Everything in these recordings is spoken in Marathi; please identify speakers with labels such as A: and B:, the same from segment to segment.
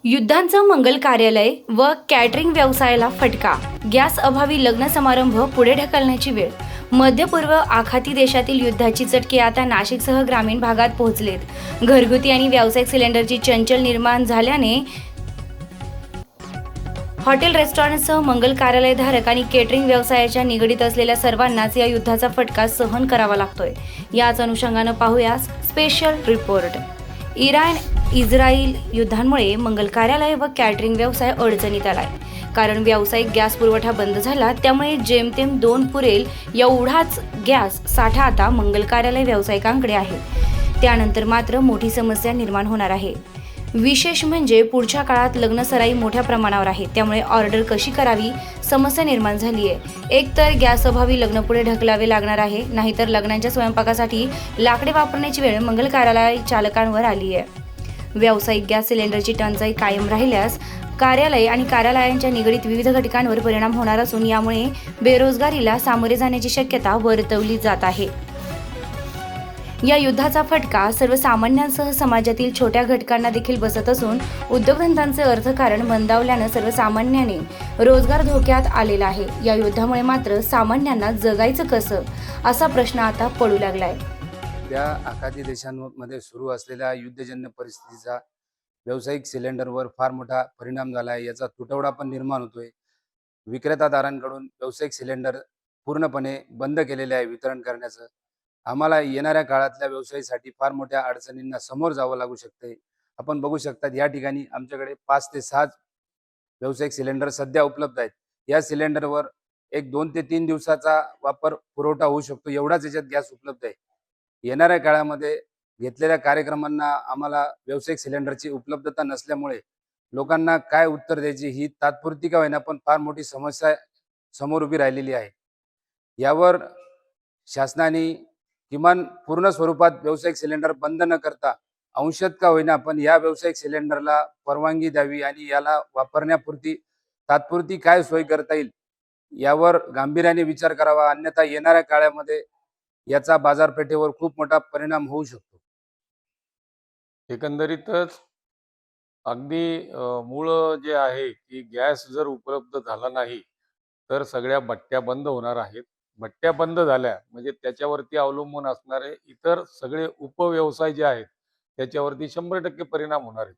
A: युद्धांचं मंगल कार्यालय व कॅटरिंग व्यवसायाला फटका. गॅस अभावी लग्न समारंभ पुढे ढकलण्याची वेळ. मध्य पूर्व आखाती देशातील युद्धाची चटके आता नाशिकसह ग्रामीण भागात पोहोचलेत. घरगुती आणि व्यावसायिक सिलेंडरची चंचल निर्माण झाल्याने हॉटेल, रेस्टॉरंटसह मंगल कार्यालयधारक आणि केटरिंग व्यवसायाच्या निगडीत असलेल्या सर्वांनाच या युद्धाचा फटका सहन करावा लागतोय. याच अनुषंगानं पाहूया स्पेशल रिपोर्ट. इराण-इस्रायल युद्धांमुळे मंगल कार्यालय व कॅटरिंग व्यवसाय अडचणीत आलाय. कारण व्यावसायिक गॅस पुरवठा बंद झाला, त्यामुळे जेमतेम 2 पुरेल एवढाच गॅस साठा आता मंगल कार्यालय व्यावसायिकांकडे आहे. त्यानंतर मात्र मोठी समस्या निर्माण होणार आहे. विशेष म्हणजे पुढच्या काळात लग्नसराई मोठ्या प्रमाणावर आहे, त्यामुळे ऑर्डर कशी करावी समस्या निर्माण झाली आहे. एक तर गॅस अभावी लग्न पुढे ढकलावे लागणार आहे, नाहीतर लग्नांच्या स्वयंपाकासाठी लाकडे वापरण्याची वेळ मंगल कार्यालय चालकांवर आली आहे. व्यावसायिक गॅस सिलेंडरची टंचाई कायम राहिल्यास कार्यालय आणि कार्यालयांच्या निगडीत विविध घटकांवर परिणाम होणार असून यामुळे बेरोजगारीला सामोरे जाण्याची शक्यता वर्तवली जात आहे. या युद्धाचा फटका सर्वसामान्यांसह समाजातील छोट्या घटकांना देखील बसत असून उद्योगधंद्यांचे अर्थकारण मंदावल्यानं सर्वसामान्यांनी रोजगार धोक्यात आलेला आहे. या युद्धामुळे मात्र सामान्यांना जगायचं कसं असा प्रश्न आता पडू लागलाय.
B: त्या आखाती देशांमध्ये सुरू असलेल्या युद्धजन्य परिस्थितीचा व्यावसायिक सिलेंडरवर फार मोठा परिणाम झाला आहे. याचा तुटवडा पण निर्माण होतोय. विक्रेतादारांकडून व्यावसायिक सिलेंडर पूर्णपणे बंद केलेले आहे वितरण करण्याचं. आम्हाला येणाऱ्या काळातल्या व्यवसायासाठी फार मोठ्या अडचणींना समोर जावं लागू शकते. आपण बघू शकतात या ठिकाणी आमच्याकडे 5 ते 6 व्यावसायिक सिलेंडर सध्या उपलब्ध आहेत. या सिलेंडरवर एक 2 ते 3 दिवसाचा वापर पुरवठा होऊ शकतो, एवढाच याच्यात गॅस उपलब्ध आहे. येणाऱ्या काळामध्ये घेतलेल्या कार्यक्रमांना आम्हाला व्यावसायिक सिलेंडरची उपलब्धता नसल्यामुळे लोकांना काय उत्तर द्यायची ही तात्पुरती का होईना पण फार मोठी समस्या समोर उभी राहिलेली आहे. यावर शासनाने किमान पूर्ण स्वरूपात व्यावसायिक सिलेंडर बंद न करता अंशतः का होईना पण या व्यावसायिक सिलेंडरला परवानगी द्यावी आणि याला वापरण्यापुरती तात्पुरती काय सोय करता येईल यावर गांभीर्याने विचार करावा. अन्यथा येणाऱ्या काळामध्ये याचा बाजारपेठेवर खूप मोठा परिणाम होऊ शकतो.
C: एकंदरीतच अगदी मूळ जे आहे की गॅस जर उपलब्ध झाला नाही तर सगळ्या भट्ट्या बंद होणार आहेत. भट्ट्या बंद झाल्या म्हणजे त्याच्यावरती अवलंबून असणारे इतर सगळे उपव्यवसाय जे आहेत त्याच्यावरती 100% परिणाम होणार आहेत.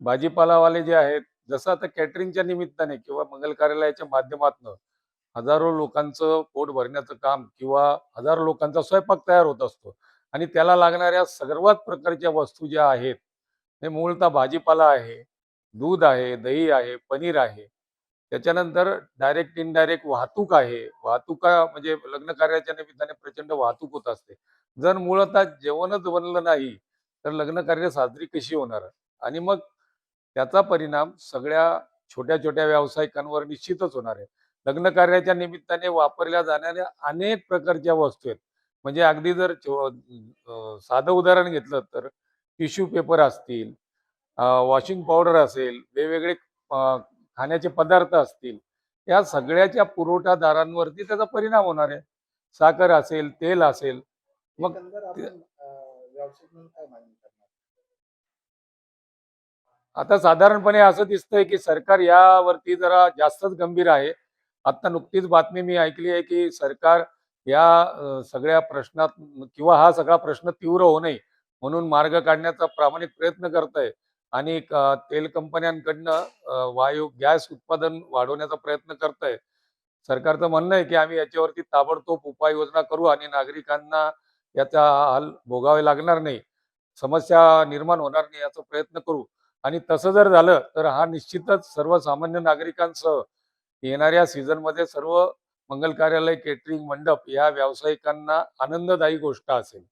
C: भाजीपालावाले जे आहेत, जसं आता कॅटरिंगच्या निमित्ताने किंवा मंगल कार्यालयाच्या माध्यमातून हजारो लोकांचं पोट भरण्याचं काम किंवा हजारो लोकांचा स्वयंपाक तयार होत असतो आणि त्याला लागणाऱ्या सर्वात प्रकारच्या वस्तू ज्या आहेत हे मूलतः भाजीपाला आहे, दूध आहे, दही आहे, पनीर आहे. त्याच्यानंतर डायरेक्ट इनडायरेक्ट वाहतूक आहे. वाहतुका म्हणजे लग्न कार्याच्या निमित्ताने प्रचंड वाहतूक होत असते. जर मूलतः जेवणच बनलं नाही तर लग्न कार्य साजरी कशी होणार? आणि मग त्याचा परिणाम सगळ्या छोट्या छोट्या व्यावसायिकांवर निश्चितच होणार आहे. लग्न कार्याच्या निमित्ताने वापरल्या जाणाऱ्या अनेक प्रकारच्या वस्तू आहेत. म्हणजे अगदी जर साधं उदाहरण घेतलं तर टिश्यू पेपर असतील, वॉशिंग पावडर असेल, वेगवेगळे खाण्याचे पदार्थ असतील, या सगळ्याच्या पुरवठादारांवरती त्याचा परिणाम होणार आहे. साखर असेल, तेल असेल. मग आता साधारणपणे असं दिसतंय की सरकार यावरती जरा जास्तच गंभीर आहे. आता नुकतीच बातमी मी ऐकली आहे की सरकार या सगळ्या प्रश्नात किंवा हा सगळा प्रश्न तीव्र होऊ नये म्हणून मार्ग काढण्याचा प्रामाणिक प्रयत्न करत आहे आणि तेल कंपन्यांकडनं वायू गॅस उत्पादन वाढवण्याचा प्रयत्न करत आहे. सरकारचं म्हणणं आहे की आम्ही याच्यावरती ताबडतोब उपाययोजना करू आणि नागरिकांना याचा हाल भोगावे लागणार नाही, समस्या निर्माण होणार नाही याचा प्रयत्न करू. आणि तसं जर झालं तर हा निश्चितच सर्वसामान्य नागरिकांसह येणाऱ्या सीझनमध्ये सर्व मंगल कार्यालय, केटरिंग मंडप या व्यावसायिकांना आनंददायी गोष्ट असेल.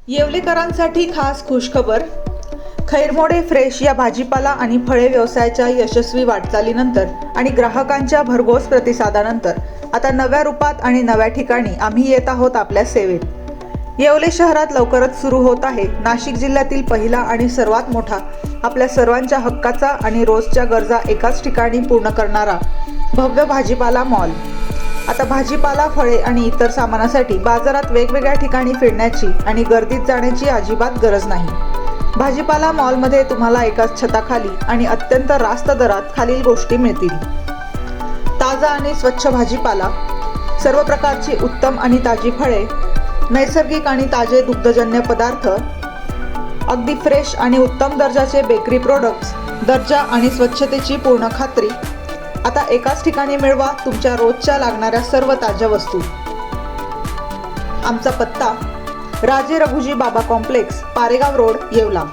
D: येवलेकरांसाठी खास खुशखबर. खैरमोडे फ्रेश या भाजीपाला आणि फळे व्यवसायाच्या यशस्वी वाटचालीनंतर आणि ग्राहकांच्या भरघोस प्रतिसादानंतर आता नव्या रूपात आणि नव्या ठिकाणी आम्ही येत आहोत आपल्या सेवेत. येवले शहरात लवकरच सुरू होत आहे नाशिक जिल्ह्यातील पहिला आणि सर्वात मोठा, आपल्या सर्वांच्या हक्काचा आणि रोजच्या गरजा एकाच ठिकाणी पूर्ण करणारा भव्य भाजीपाला मॉल. आता भाजीपाला, फळे आणि इतर सामानासाठी बाजारात वेगवेगळ्या ठिकाणी फिरण्याची आणि गर्दीत जाण्याची अजिबात गरज नाही. भाजीपाला मॉलमध्ये तुम्हाला एकाच छताखाली आणि अत्यंत रास्त दरात खालील गोष्टी मिळतील. ताजा आणि स्वच्छ भाजीपाला, सर्व प्रकारची उत्तम आणि ताजी फळे, नैसर्गिक आणि ताजे दुग्धजन्य पदार्थ, अगदी फ्रेश आणि उत्तम दर्जाचे बेकरी प्रोडक्ट्स, दर्जा आणि स्वच्छतेची पूर्ण खात्री. आता एकाच ठिकाणी मिळवा तुमच्या रोजच्या लागणाऱ्या सर्व ताज्या वस्तू. आमचा पत्ता राजे रघुजी बाबा कॉम्प्लेक्स, पारेगाव रोड, येवला.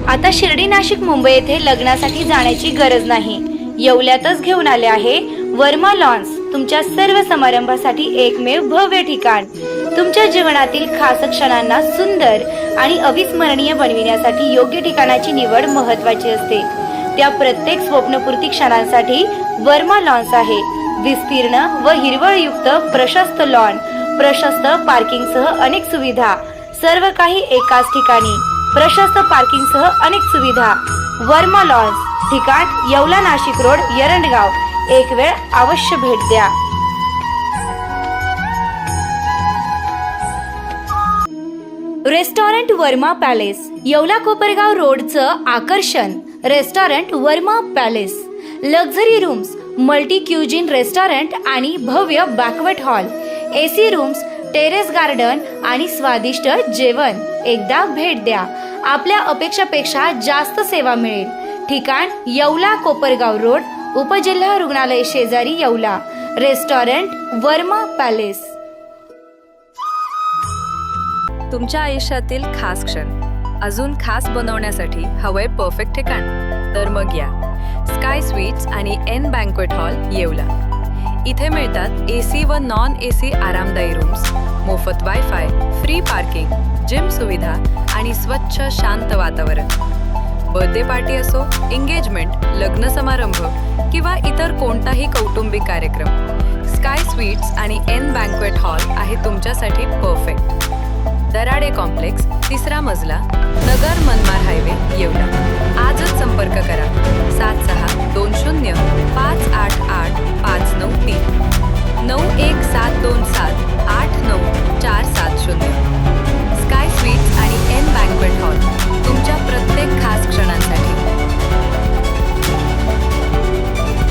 A: आता शिर्डी, नाशिक, मुंबई येथे लग्नासाठी जाण्याची गरज नाही. येवल्यातच घेऊन आले आहे वर्मा लॉन्स, तुमच्या सर्व समारंभासाठी एकमेव भव्य ठिकाण. तुमच्या जीवनातील खास क्षणांना सुंदर आणि अविस्मरणीय बनविण्यासाठी योग्य ठिकाणाची निवड महत्त्वाची असते. त्या प्रत्येक स्वप्नपूर्ती क्षणांसाठी वर्मा लॉन्स आहे. विस्तीर्ण व हिरवळयुक्त प्रशस्त लॉन, प्रशस्त पार्किंगसह अनेक सुविधा, सर्व काही एकाच ठिकाणी. प्रशस्त पार्किंगसह अनेक सुविधा. वर्मा लॉन्स, ठिकाण येवला, नाशिक रोड, एरंडगाव. एक वेळ अवश्य भेट द्या. रेस्टॉरंट वर्मा पॅलेस, येवला कोपरगाव रोडचं आकर्षण. Restaurant Verma palace, luxury rooms, multi cuisine restaurant आणि भव्य banquet hall, AC rooms, terrace garden आणि स्वादिष्ट जेवण. एकदा भेट द्या. आपल्या अपेक्षापेक्षा जास्त सेवा मिळेल. ठिकाण येवला कोपरगाव रोड, उपजिल्हा रुग्णालय शेजारी, येवला. Restaurant Verma palace.
E: तुमच्या आयुष्यातील खास क्षण अजून खास बनवण्यासाठी हवंय परफेक्ट ठिकाण? तर मग या स्काय स्वीट्स आणि एन बँक्वेट हॉल, येवला. इथे मिळतात AC व नॉन AC आरामदायी रूम्स, मोफत वायफाय, फ्री पार्किंग, जिम सुविधा आणि स्वच्छ शांत वातावरण. बर्थडे पार्टी असो, एंगेजमेंट, लग्न समारंभ किंवा इतर कोणताही कौटुंबिक कार्यक्रम, स्काय स्वीट्स आणि एन बँक्वेट हॉल आहे तुमच्यासाठी परफेक्ट. दराडे कॉम्प्लेक्स, 3रा मजला, नगर मनमाड हायवे, येवला. आजच संपर्क करा 7620 588 593 91727